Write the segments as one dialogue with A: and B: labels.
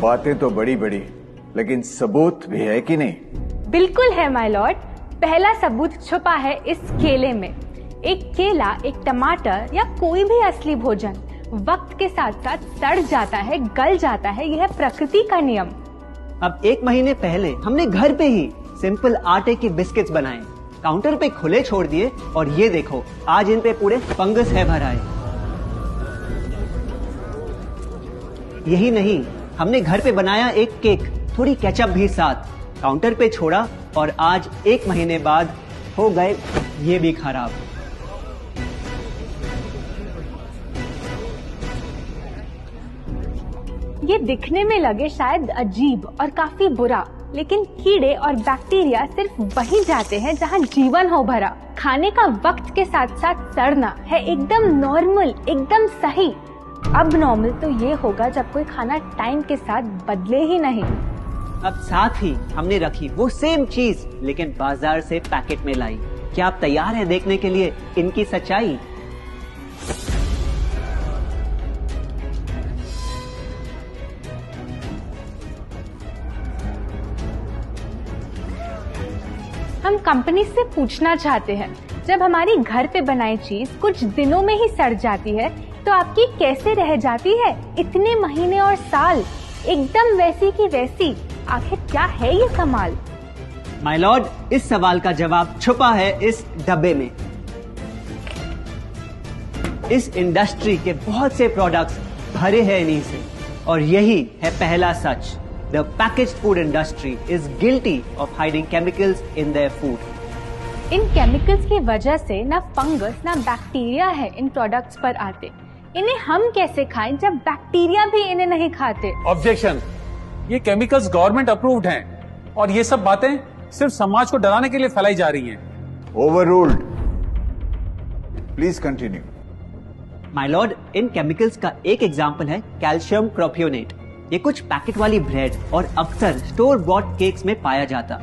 A: बातें तो बड़ी बड़ी, लेकिन सबूत भी है कि नहीं?
B: बिल्कुल है माय लॉर्ड। पहला सबूत छुपा है इस केले में। एक केला, एक टमाटर या कोई भी असली भोजन वक्त के साथ साथ सड़ जाता है, गल जाता है। यह प्रकृति का नियम।
C: अब 1 महीने पहले हमने घर पे ही सिंपल आटे के बिस्किट्स बनाए, काउंटर पे खुले छोड़ दिए और ये देखो आज इन पे पूरे फंगस है भर आए। यही नहीं, हमने घर पे बनाया एक केक, थोड़ी केचप भी साथ, काउंटर पे छोड़ा और आज 1 महीने बाद हो गए ये भी खराब।
B: ये दिखने में लगे शायद अजीब और काफी बुरा, लेकिन कीड़े और बैक्टीरिया सिर्फ वहीं जाते हैं जहां जीवन हो भरा। खाने का वक्त के साथ साथ सड़ना है एकदम नॉर्मल, एकदम सही। अब नॉर्मल तो ये होगा जब कोई खाना टाइम के साथ बदले ही नहीं।
C: अब साथ ही हमने रखी वो सेम चीज, लेकिन बाजार से पैकेट में लाई। क्या आप तैयार हैं देखने के लिए इनकी सच्चाई?
B: हम कंपनी से पूछना चाहते हैं, जब हमारी घर पे बनाई चीज कुछ दिनों में ही सड़ जाती है तो आपकी कैसे रह जाती है इतने महीने और साल, एकदम वैसी की वैसी? आखिर क्या है ये कमाल?
C: माय लॉर्ड, इस सवाल का जवाब छुपा है इस डब्बे में। इस इंडस्ट्री के बहुत से प्रोडक्ट्स भरे हैं इन्हीं से, और यही है पहला सच। The packaged food industry is guilty of hiding chemicals in their food.
B: In chemicals की वजह से ना फंगस ना बैक्टीरिया है इन प्रोडक्ट्स पर आते। इन्हें हम कैसे खाएं जब बैक्टीरिया भी इन्हें नहीं खाते?
D: ऑब्जेक्शन, ये केमिकल्स गवर्नमेंट अप्रूव्ड हैं और ये सब बातें सिर्फ समाज को डराने के लिए फैलाई जा रही हैं।
A: Overruled. Please continue.
C: My Lord, in chemicals का एक एग्जांपल है कैल्शियम प्रोपियोनेट। ये कुछ पैकेट वाली ब्रेड और अक्सर स्टोर बॉट केक्स में पाया जाता।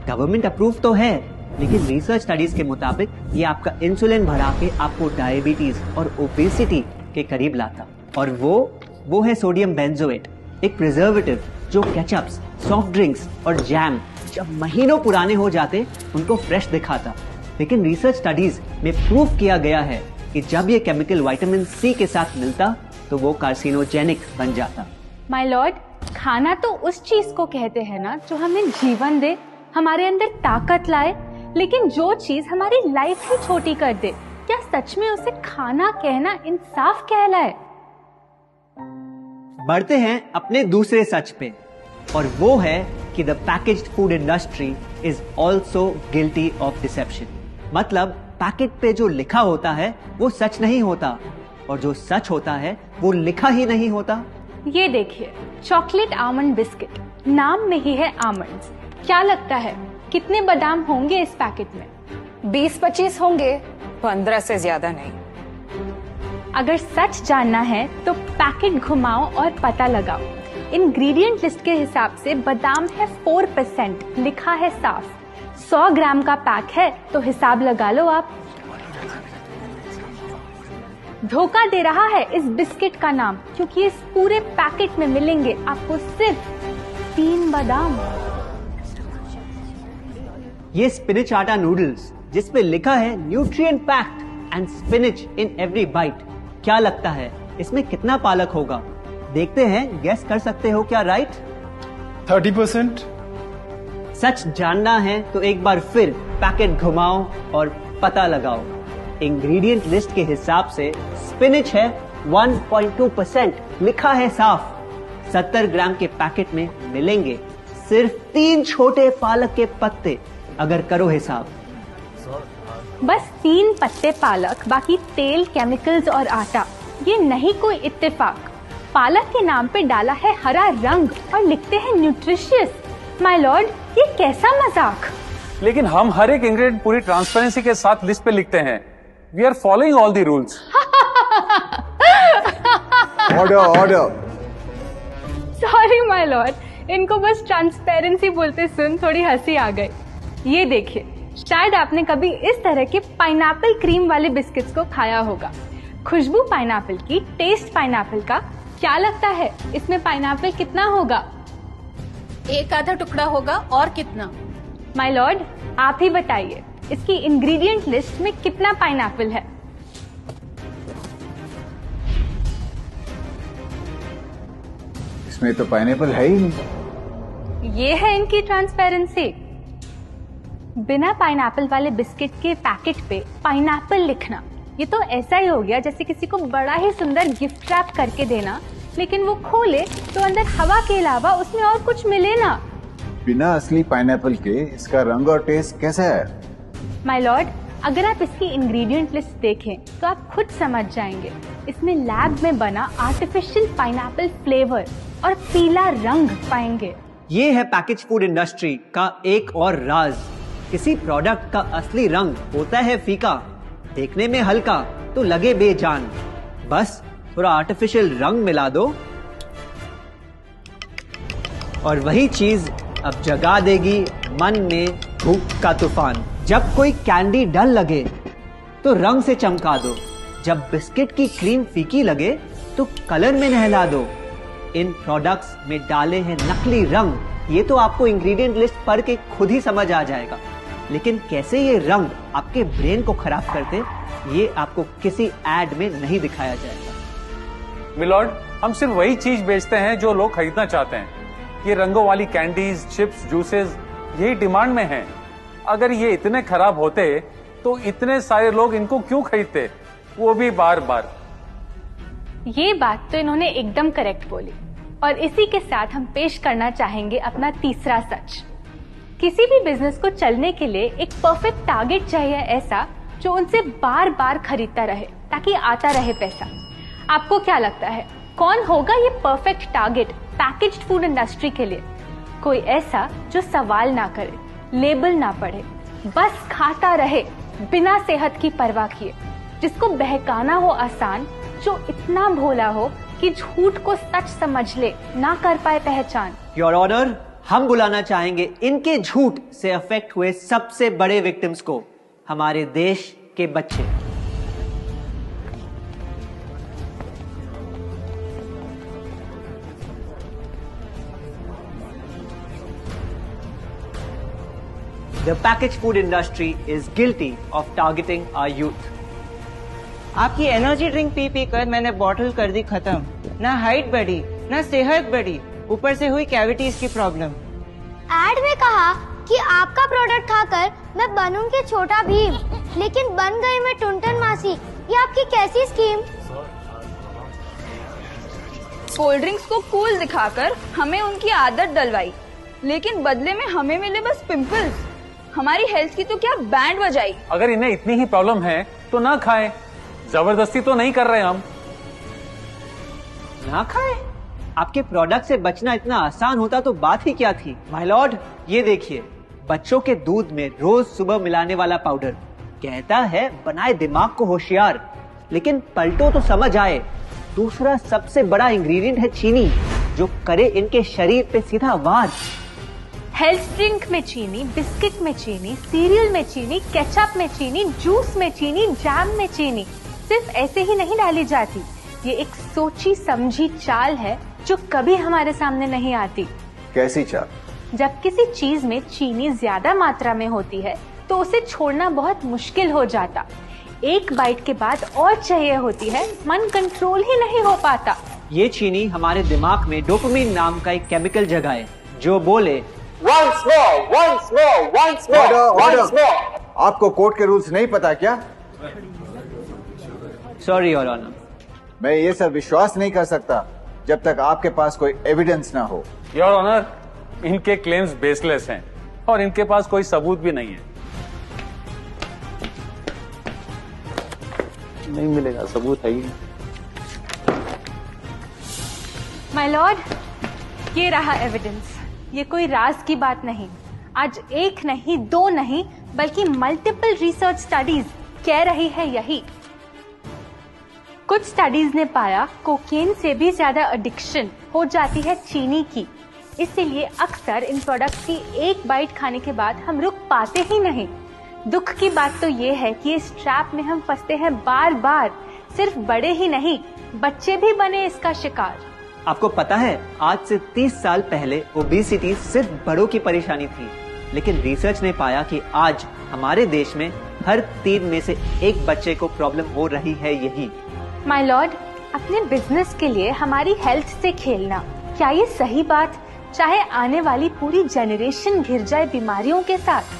C: गवर्नमेंट अप्रूव तो है, लेकिन रिसर्च स्टडीज के मुताबिक ये आपका इंसुलिन बढ़ा के आपको डायबिटीज और ओबेसिटी के करीब लाता। और वो है सोडियम बेंजोएट, एक प्रिजर्वेटिव जो केचप्स, सॉफ्ट ड्रिंक्स और जैम जब महीनों पुराने हो जाते उनको फ्रेश दिखाता। लेकिन रिसर्च स्टडीज में प्रूव किया गया है कि जब ये केमिकल विटामिन सी के साथ मिलता तो वो कार्सिनोजेनिक बन जाता।
B: माय लॉर्ड, खाना तो उस चीज को कहते हैं ना जो हमें जीवन दे, हमारे अंदर ताकत लाए, लेकिन जो चीज हमारी लाइफ ही छोटी कर दे, क्या सच में उसे खाना कहना इंसाफ कहलाए?
C: बढ़ते हैं अपने दूसरे सच पे, और वो है कि the packaged food industry is also guilty of deception. मतलब पैकेट पे जो लिखा होता है वो सच नहीं होता, और जो सच होता है वो लिखा ही नहीं होता।
B: ये देखिए, चॉकलेट आमंड बिस्किट, नाम में ही है आमंड्स। क्या लगता है कितने बादाम होंगे इस पैकेट में?
E: 20-25 होंगे, 15 से ज्यादा नहीं।
B: अगर सच जानना है तो पैकेट घुमाओ और पता लगाओ। इंग्रेडिएंट लिस्ट के हिसाब से बादाम है 4%, लिखा है साफ। 100 ग्राम का पैक है तो हिसाब लगा लो आप। धोखा दे रहा है इस बिस्किट का नाम, क्योंकि इस पूरे पैकेट में मिलेंगे आपको सिर्फ 3 बादाम।
C: ये स्पिनच आटा नूडल्स जिसपे लिखा है nutrient packed and spinach in every bite. क्या लगता है इसमें कितना पालक होगा? देखते हैं, गेस कर सकते हो क्या राइट?
D: 30%।
C: सच जानना है तो एक बार फिर पैकेट घुमाओ और पता लगाओ। इंग्रेडिएंट लिस्ट के हिसाब से स्पिनच है 1.2%, लिखा है साफ। 70 ग्राम के पैकेट में मिलेंगे सिर्फ 3 छोटे पालक के पत्ते, अगर करो हिसाब।
B: बस 3 पत्ते पालक, बाकी तेल, केमिकल्स और आटा। ये नहीं कोई इत्तेफाक। पालक के नाम पे डाला है हरा रंग और लिखते हैं न्यूट्रिशियस। माय लॉर्ड, ये कैसा मजाक?
D: लेकिन हम हर एक इंग्रेडिएंट पूरी ट्रांसपेरेंसी के साथ लिस्ट पे लिखते हैं। We are following all the rules.
A: Order.
B: Sorry my lord, इनको बस ट्रांसपेरेंसी बोलते सुन थोड़ी हंसी आ गई। ये देखिए, शायद आपने कभी इस तरह के पाइनएप्पल क्रीम वाले बिस्किट्स को खाया होगा। खुशबू पाइनएप्पल की, टेस्ट पाइनएप्पल का, क्या लगता है इसमें पाइनएप्पल कितना होगा?
F: एक आधा टुकड़ा होगा, और कितना?
B: माय लॉर्ड, आप ही बताइए, इसकी इंग्रेडिएंट लिस्ट में कितना पाइनएप्पल है?
A: इसमें तो पाइनएप्पल है ही नहीं।
B: ये है इनकी ट्रांसपेरेंसी। बिना पाइनएप्पल वाले बिस्किट के पैकेट पे पाइनएप्पल लिखना, ये तो ऐसा ही हो गया जैसे किसी को बड़ा ही सुंदर गिफ्ट रैप करके देना, लेकिन वो खोले तो अंदर हवा के अलावा उसमें और कुछ मिले ना।
A: बिना असली पाइनएप्पल के इसका रंग और टेस्ट कैसा है?
B: माय लॉर्ड, अगर आप इसकी इंग्रेडिएंट लिस्ट देखें तो आप खुद समझ जाएंगे। इसमें लैब में बना आर्टिफिशियल पाइनएप्पल फ्लेवर और पीला रंग पाएंगे।
C: ये है पैकेज फूड इंडस्ट्री का एक और राज। किसी प्रोडक्ट का असली रंग होता है फीका, देखने में हल्का तो लगे बेजान। बस थोड़ा आर्टिफिशियल रंग मिला दो और वही चीज अब जगा देगी मन में भूख का तूफान। जब कोई कैंडी डल लगे तो रंग से चमका दो, जब बिस्किट की क्रीम फीकी लगे तो कलर में नहला दो। इन प्रोडक्ट्स में डाले हैं नकली रंग, ये तो आपको इंग्रेडिएंट लिस्ट पढ़ के खुद ही समझ आ जाएगा। लेकिन कैसे ये रंग आपके ब्रेन को खराब करते, ये आपको किसी एड में नहीं दिखाया जाएगा।
D: मिलॉर्ड, हम सिर्फ वही चीज बेचते हैं जो लोग खरीदना चाहते हैं। ये रंगों वाली कैंडीज, चिप्स, जूसेस यही डिमांड में हैं। अगर ये इतने खराब होते तो इतने सारे लोग इनको क्यों खरीदते, वो भी बार बार।
B: ये बात तो इन्होंने एकदम करेक्ट बोली, और इसी के साथ हम पेश करना चाहेंगे अपना तीसरा सच। किसी भी बिजनेस को चलने के लिए एक परफेक्ट टारगेट चाहिए, ऐसा जो उनसे बार बार खरीदता रहे ताकि आता रहे पैसा। आपको क्या लगता है कौन होगा ये perfect target packaged food industry के लिए? कोई ऐसा जो सवाल ना करे, लेबल ना पढ़े, बस खाता रहे बिना सेहत की परवाह किए, जिसको बहकाना हो आसान, जो इतना भोला हो कि झूठ को सच समझ ले, ना कर पाए पहचान।
C: योर ऑनर, हम बुलाना चाहेंगे इनके झूठ से अफेक्ट हुए सबसे बड़े विक्टिम्स को, हमारे देश के बच्चे। The packaged food industry is guilty of targeting our youth.
G: आपकी एनर्जी ड्रिंक पी पी कर मैंने बॉटल कर दी खत्म। ना हाइट बढ़ी, ना सेहत बढ़ी, ऊपर से हुई कैविटीज की प्रॉब्लम।
H: एड में कहा कि आपका प्रोडक्ट खाकर मैं बनूंगी छोटा भीम, लेकिन बन गई मैं टुनटन मासी। ये आपकी कैसी स्कीम?
E: कोल्ड ड्रिंक्स को कूल दिखाकर हमें उनकी आदत डलवाई, लेकिन बदले में हमें मिले बस पिंपल्स। हमारी हेल्थ की तो क्या बैंड बजाई।
D: अगर इन्हें इतनी ही प्रॉब्लम है तो ना खाएं, जबरदस्ती तो नहीं कर रहे हम।
C: ना खाएं? आपके प्रोडक्ट से बचना इतना आसान होता तो बात ही क्या थी। माय लॉर्ड, ये देखिए, बच्चों के दूध में रोज सुबह मिलाने वाला पाउडर कहता है बनाए दिमाग को होशियार, लेकिन पलटो तो समझ आए। दूसरा सबसे बड़ा इंग्रेडिएंट है चीनी, जो करे इनके शरीर पे सीधा वार।
B: हेल्थ ड्रिंक में चीनी, बिस्किट में चीनी, सीरियल में चीनी, केचप में चीनी, जूस में चीनी, जैम में चीनी सिर्फ ऐसे ही नहीं डाली जाती। ये एक सोची समझी चाल है जो कभी हमारे सामने नहीं आती।
A: कैसी चाल?
B: जब किसी चीज में चीनी ज्यादा मात्रा में होती है तो उसे छोड़ना बहुत मुश्किल हो जाता। एक बाइट के बाद और चाहिए होती है, मन कंट्रोल ही नहीं हो पाता।
C: ये चीनी हमारे दिमाग में डोपामिन नाम का एक केमिकल जगाए, जो बोले
I: Once more, once more, once more, once more.
A: आपको कोर्ट के रूल्स नहीं पता क्या?
C: Sorry your honour.
A: मैं ये सब विश्वास नहीं कर सकता जब तक आपके पास कोई एविडेंस ना हो।
D: योर ऑनर, इनके क्लेम्स बेसलेस हैं और इनके पास कोई सबूत भी नहीं है। नहीं मिलेगा, सबूत है ही नहीं।
B: माय लॉर्ड, ये रहा एविडेंस। ये कोई राज की बात नहीं। आज एक नहीं, दो नहीं, बल्कि मल्टीपल रिसर्च स्टडीज कह रही है यही। कुछ स्टडीज ने पाया कोकेन से भी ज्यादा एडिक्शन हो जाती है चीनी की। इसीलिए अक्सर इन प्रोडक्ट्स की एक बाइट खाने के बाद हम रुक पाते ही नहीं। दुख की बात तो ये है कि इस ट्रैप में हम फंसते हैं बार बार। सिर्फ बड़े ही नहीं, बच्चे भी बने इसका शिकार।
C: आपको पता है आज से 30 साल पहले ओबेसिटी सिर्फ बड़ों की परेशानी थी, लेकिन रिसर्च ने पाया कि आज हमारे देश में हर 3 में से 1 बच्चे को प्रॉब्लम हो रही है यही।
B: माय लॉर्ड, अपने बिजनेस के लिए हमारी हेल्थ से खेलना, क्या ये सही बात, चाहे आने वाली पूरी जनरेशन घिर जाए बीमारियों के साथ।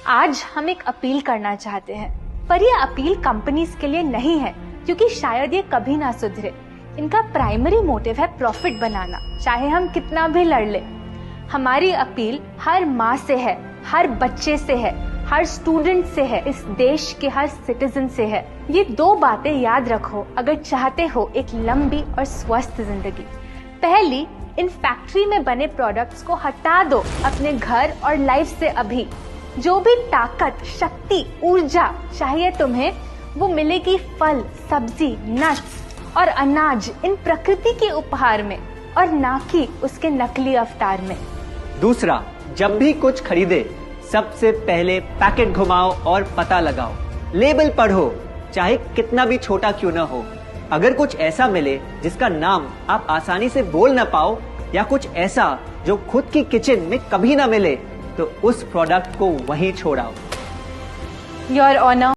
B: आज हम एक अपील करना चाहते हैं, पर ये अपील कंपनीज के लिए नहीं है, क्योंकि शायद ये कभी ना सुधरे। इनका प्राइमरी मोटिव है प्रॉफिट बनाना, चाहे हम कितना भी लड़ ले। हमारी अपील हर माँ से है, हर बच्चे से है, हर स्टूडेंट से है, इस देश के हर सिटीजन से है। ये 2 बातें याद रखो अगर चाहते हो एक लंबी और स्वस्थ जिंदगी। पहली, इन फैक्ट्री में बने प्रोडक्ट्स को हटा दो अपने घर और लाइफ से अभी। जो भी ताकत, शक्ति, ऊर्जा चाहिए तुम्हें, वो मिलेगी फल, सब्जी, नट्स और अनाज इन प्रकृति के उपहार में, और ना कि उसके नकली अवतार में।
C: दूसरा, जब भी कुछ खरीदे सबसे पहले पैकेट घुमाओ और पता लगाओ, लेबल पढ़ो, चाहे कितना भी छोटा क्यों ना हो। अगर कुछ ऐसा मिले जिसका नाम आप आसानी से बोल ना पाओ, या कुछ ऐसा जो खुद की किचन में कभी ना मिले, तो उस प्रोडक्ट को वहीं छोड़ाओ।
B: Your honour,